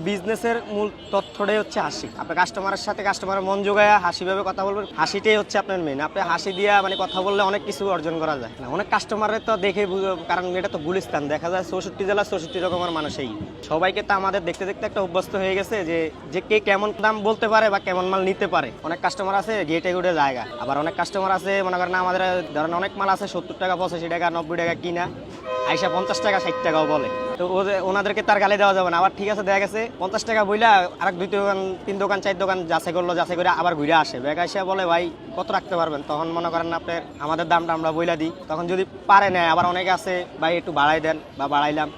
বিজনেসের মূল তথ্যটাই হচ্ছে হাসি। আপনি কাস্টমারের সাথে কাস্টমারের মন জোগায়া হাসিভাবে কথা বলবেন, হাসিটাই হচ্ছে আপনার মেন। আপনি হাসি দিয়া মানে কথা বললে অনেক কিছু অর্জন করা যায় না। অনেক কাস্টমারের তো দেখে কারণ এটা তো গুলিস্তান, দেখা যায় 64 জেলা 64 রকমের মানুষই। সবাইকে তো আমাদের দেখতে দেখতে একটা অভ্যস্ত হয়ে গেছে যে কে কেমন দাম বলতে পারে বা কেমন মাল নিতে পারে। অনেক কাস্টমার আছে গেটে গুটে জায়গা, আবার অনেক কাস্টমার আছে মনে করেন আমাদের ধরেন অনেক মাল আছে 70 টাকা 85 টাকা 90 টাকা কিনা আইসা 50 টাকা 60 টাকাও বলে। তো ওনাদেরকে তার গালি দেওয়া যাবে না। আবার ঠিক আছে দেখা গেছে 50 টাকা বইলা আরেক 2 দোকান 3 দোকান 4 দোকান যাচাই করলো, যাচাই করে আবার ঘুরে আসে, ব্যাগ আইসা বলে ভাই কত রাখতে পারবেন। তখন মনে করেন আপনি আমাদের দামটা আমরা বইলা দিই, তখন যদি পারে নেয় আবার অনেকে আছে ভাই একটু বাড়াই দেন বা বাড়াইলাম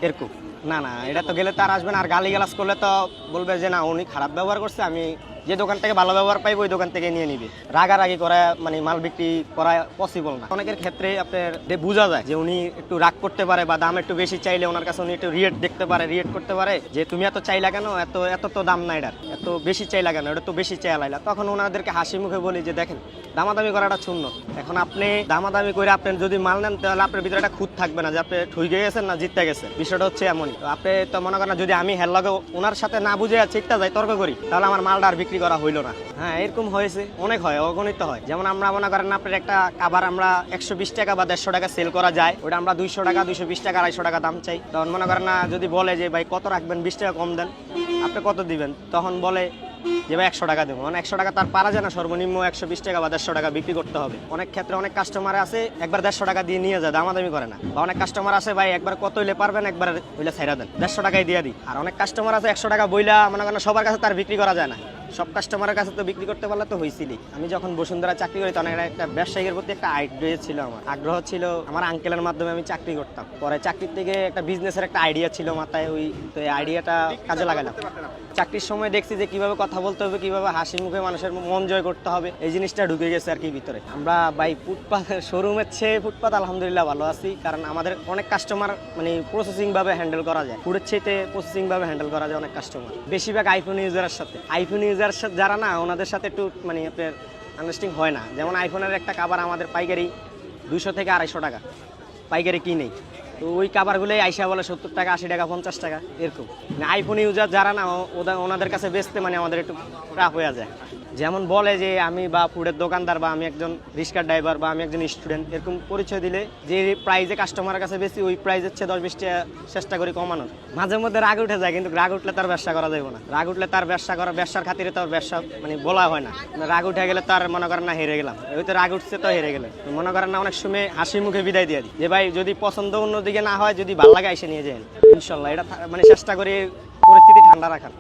এরকম। না না, এটা তো গেলে তার আসবেন। আর গালি গালাজ করলে তো বলবে যে না উনি খারাপ ব্যবহার করছে, আমি যে দোকান থেকে ভালো ব্যবহার পাইব ওই দোকান থেকে নিয়ে নিবে। রাগারাগি করা মানে মাল বিক্রি করা পসিবল না। অনেকের ক্ষেত্রে আপনার বোঝা যায় যে উনি একটু রাগ করতে পারে বা দাম একটু বেশি চাইলে ওনার কাছে উনি একটু রিয়েট দেখতে পারে, রিয়েট করতে পারে যে তুমি এত চাইলা কেন, এত এত তো দাম না এটার, এত বেশি চাইলা কেন, এটা তো বেশি চাইলা। তখন ওনাদেরকে হাসি মুখে বলি যে দেখেন দামাদামি করাটা শূন্য। এখন আপনি দামাদামি করে আপনি যদি মাল নেন তাহলে আপনার ভিতরে একটা খুঁত থাকবে না যে আপনি ঠুকে গেছেন না জিততে গেছেন। বিষয়টা হচ্ছে এমনই। আপনি তো মনে করেন যদি আমি হের লগে ওনার সাথে না বুঝে চিকটা যাই তর্ক করি তাহলে আমার মালটা আর বিক্রি করা হইলো না। হ্যাঁ এরকম হয়েছে, অনেক হয়, অগণিত হয়। যেমন আমরা মনে করেন আপনার একটা কাবার আমরা 120 টাকা বা 150 টাকা সেল করা যায়, ওটা আমরা 200 টাকা 220 টাকা 250 টাকা দাম চাই। তখন মনে করেন না যদি বলে যে ভাই কত রাখবেন 20 টাকা কম দেন, আপনি কত দিবেন, তখন বলে যে ভাই 100 টাকা দেবো। মানে 100 টাকা তার পারা যায় না, সর্বনিম্ন 120 টাকা বা 150 টাকা বিক্রি করতে হবে। অনেক ক্ষেত্রে অনেক কাস্টমার আছে একবার 150 টাকা দিয়ে নিয়ে যায়, দামাদামি করে না। বা অনেক কাস্টমার আছে ভাই একবার কত হইলে পারবেন একবার হইলে ছাইরা দেন, 150 টাকায় দিয়ে দিই। আর অনেক কাস্টমার আছে 100 টাকা বইলা মনে করেন সবার কাছে তার বিক্রি করা যায় না। সব কাস্টমারের কাছে তো বিক্রি করতে পারলে তো হয়েছিলই। আমি যখন বসুন্ধরা চাকরি করি তখন একটা ব্যবসায়ীর প্রতি একটা আইডিয়া ছিল, আমার আগ্রহ ছিল। আমার আঙ্কেলের মাধ্যমে আমি চাকরি করতাম, পরে চাকরির থেকে একটা বিজনেসের একটা আইডিয়া ছিল মাথায়, ওই তো এই আইডিয়াটা কাজে লাগালাম। চাকরির সময় দেখছি যে কিভাবে কথা বলতে হবে, কিভাবে হাসি মুখে মানুষের মন জয় করতে হবে, এই জিনিসটা ঢুকে গেছে আর কি ভিতরে। আমরা বাই ফুটপাথ শোরুমের চেয়ে ফুটপাথ আলহামদুলিল্লাহ ভালো আছি, কারণ আমাদের অনেক কাস্টমার মানে প্রসেসিং ভাবে হ্যান্ডেল করা যায়, ফুডের চেয়ে প্রসেসিং ভাবে হ্যান্ডেল করা যায় অনেক কাস্টমার। বেশিরভাগ আইফোন ইউজারের সাথে, আইফোন ইউজার যারা না ওনাদের সাথে একটু মানে আপনার আন্ডারস্ট্যান্ডিং হয় না। যেমন আইফোনের একটা কাভার আমাদের পাইকারি 200 থেকে 250 টাকা পাইকারি কিনেই, তো ওই কাভারগুলোই আইসা বলে 70 টাকা 80 টাকা 50 টাকা এরকম। আইফোন ইউজার যারা না ওনাদের কাছে বেচতে মানে আমাদের একটু টাফ হয়ে যায়। যেমন বলে যে আমি বা ফুডের দোকানদার বা আমি একজন রিক্সার ড্রাইভার বা আমি একজন স্টুডেন্ট, এরকম পরিচয় দিলে যে প্রাইজে কাস্টমারের কাছে বেশি ওই প্রাইজের চেয়ে 10-20 টাকা চেষ্টা করি কমানোর। মাঝে মধ্যে রাগ উঠে যায়, কিন্তু রাগ উঠলে তার ব্যবসা করা যাবে না। রাগ উঠলে তার ব্যবসার খাতিরে তার ব্যবসা মানে বলা হয় না। রাগ উঠে গেলে তার মনে করেন না হেরে গেলাম, ওই তো রাগ উঠছে তো হেরে গেলে মনে করেন না অনেক সময় হাসি মুখে বিদায় দিয়ে দিই যে ভাই যদি পছন্দ অন্যদিকে না হয়, যদি ভালো লাগে এসে নিয়ে যান ইনশাল্লাহ। এটা মানে চেষ্টা করি পরিস্থিতি ঠান্ডা রাখার।